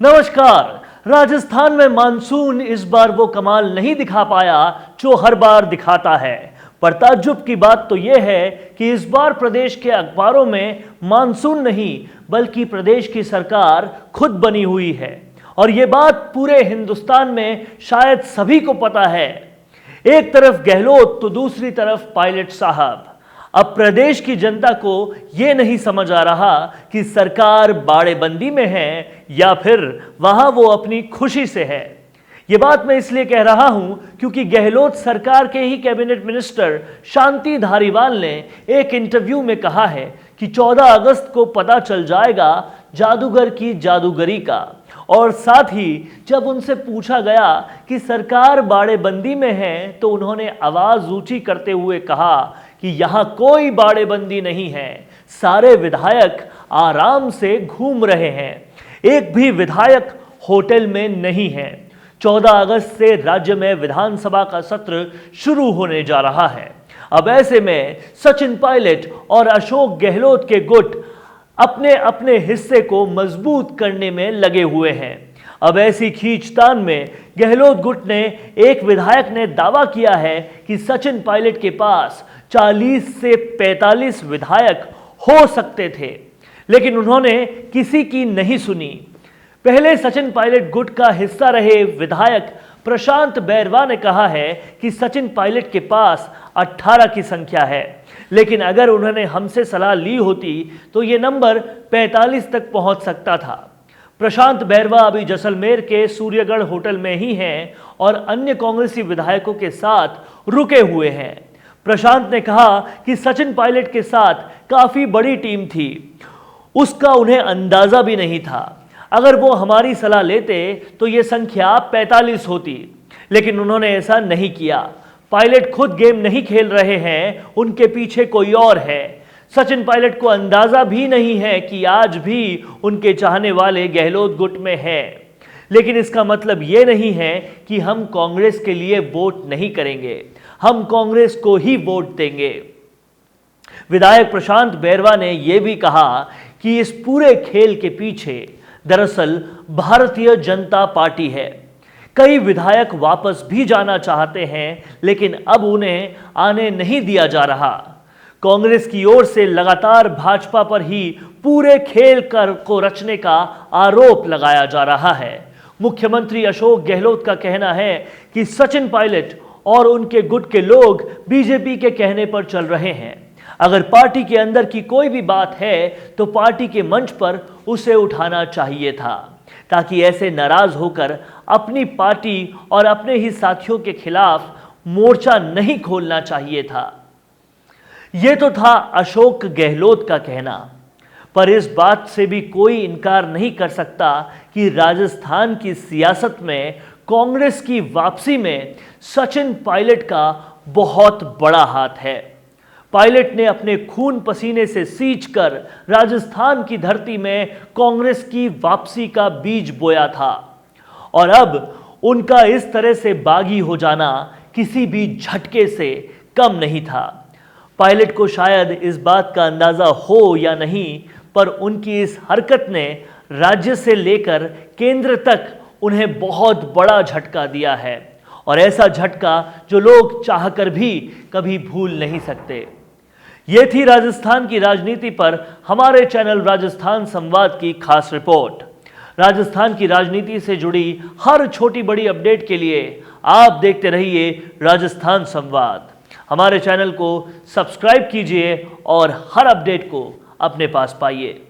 नमस्कार। राजस्थान में मानसून इस बार वो कमाल नहीं दिखा पाया जो हर बार दिखाता है। पर ताज्जुब की बात तो यह है कि इस बार प्रदेश के अखबारों में मानसून नहीं बल्कि प्रदेश की सरकार खुद बनी हुई है। और ये बात पूरे हिंदुस्तान में शायद सभी को पता है। एक तरफ गहलोत तो दूसरी तरफ पायलट साहब। अब प्रदेश की जनता को यह नहीं समझ आ रहा कि सरकार बाड़ेबंदी में है या फिर वहां वो अपनी खुशी से है। यह बात मैं इसलिए कह रहा हूं क्योंकि गहलोत सरकार के ही कैबिनेट मिनिस्टर शांति धारीवाल ने एक इंटरव्यू में कहा है कि 14 अगस्त को पता चल जाएगा जादूगर की जादूगरी का। और साथ ही जब उनसे पूछा गया कि सरकार बाड़ेबंदी में है तो उन्होंने आवाज ऊंची करते हुए कहा कि यहां कोई बाड़ेबंदी नहीं है, सारे विधायक आराम से घूम रहे हैं, एक भी विधायक होटल में नहीं है। 14 अगस्त से राज्य में विधानसभा का सत्र शुरू होने जा रहा है। अब ऐसे में सचिन पायलट और अशोक गहलोत के गुट अपने अपने हिस्से को मजबूत करने में लगे हुए हैं। अब ऐसी खींचतान में गहलोत गुट ने एक विधायक ने दावा किया है कि सचिन पायलट के पास 40 से 45 विधायक हो सकते थे, लेकिन उन्होंने किसी की नहीं सुनी। पहले सचिन पायलट गुट का हिस्सा रहे विधायक प्रशांत बैरवा ने कहा है कि सचिन पायलट के पास 18 की संख्या है, लेकिन अगर उन्होंने हमसे सलाह ली होती तो ये नंबर 45 तक पहुंच सकता था। प्रशांत बैरवा अभी जैसलमेर के सूर्यगढ़ होटल में ही हैं और अन्य कांग्रेसी विधायकों के साथ रुके हुए हैं। प्रशांत ने कहा कि सचिन पायलट के साथ काफी बड़ी टीम थी, उसका उन्हें अंदाजा भी नहीं था। अगर वो हमारी सलाह लेते तो ये संख्या 45 होती, लेकिन उन्होंने ऐसा नहीं किया। पायलट खुद गेम नहीं खेल रहे हैं, उनके पीछे कोई और है। सचिन पायलट को अंदाजा भी नहीं है कि आज भी उनके चाहने वाले गहलोत गुट में हैं। लेकिन इसका मतलब ये नहीं है कि हम कांग्रेस के लिए वोट नहीं करेंगे, हम कांग्रेस को ही वोट देंगे। विधायक प्रशांत बैरवा ने यह भी कहा कि इस पूरे खेल के पीछे दरअसल भारतीय जनता पार्टी है। कई विधायक वापस भी जाना चाहते हैं, लेकिन अब उन्हें आने नहीं दिया जा रहा। कांग्रेस की ओर से लगातार भाजपा पर ही पूरे खेल को रचने का आरोप लगाया जा रहा है। मुख्यमंत्री अशोक गहलोत का कहना है कि सचिन पायलट और उनके गुट के लोग बीजेपी के कहने पर चल रहे हैं। अगर पार्टी के अंदर की कोई भी बात है तो पार्टी के मंच पर उसे उठाना चाहिए था, ताकि ऐसे नाराज होकर अपनी पार्टी और अपने ही साथियों के खिलाफ मोर्चा नहीं खोलना चाहिए था। यह तो था अशोक गहलोत का कहना, पर इस बात से भी कोई इनकार नहीं कर सकता कि राजस्थान की सियासत में कांग्रेस की वापसी में सचिन पायलट का बहुत बड़ा हाथ है। पायलट ने अपने खून पसीने से सींचकर राजस्थान की धरती में कांग्रेस की वापसी का बीज बोया था, और अब उनका इस तरह से बागी हो जाना किसी भी झटके से कम नहीं था। पायलट को शायद इस बात का अंदाजा हो या नहीं, पर उनकी इस हरकत ने राज्य से लेकर केंद्र तक उन्हें बहुत बड़ा झटका दिया है, और ऐसा झटका जो लोग चाहकर भी कभी भूल नहीं सकते। ये थी राजस्थान की राजनीति पर हमारे चैनल राजस्थान संवाद की खास रिपोर्ट। राजस्थान की राजनीति से जुड़ी हर छोटी बड़ी अपडेट के लिए आप देखते रहिए राजस्थान संवाद। हमारे चैनल को सब्सक्राइब कीजिए और हर अपडेट को अपने पास पाइए।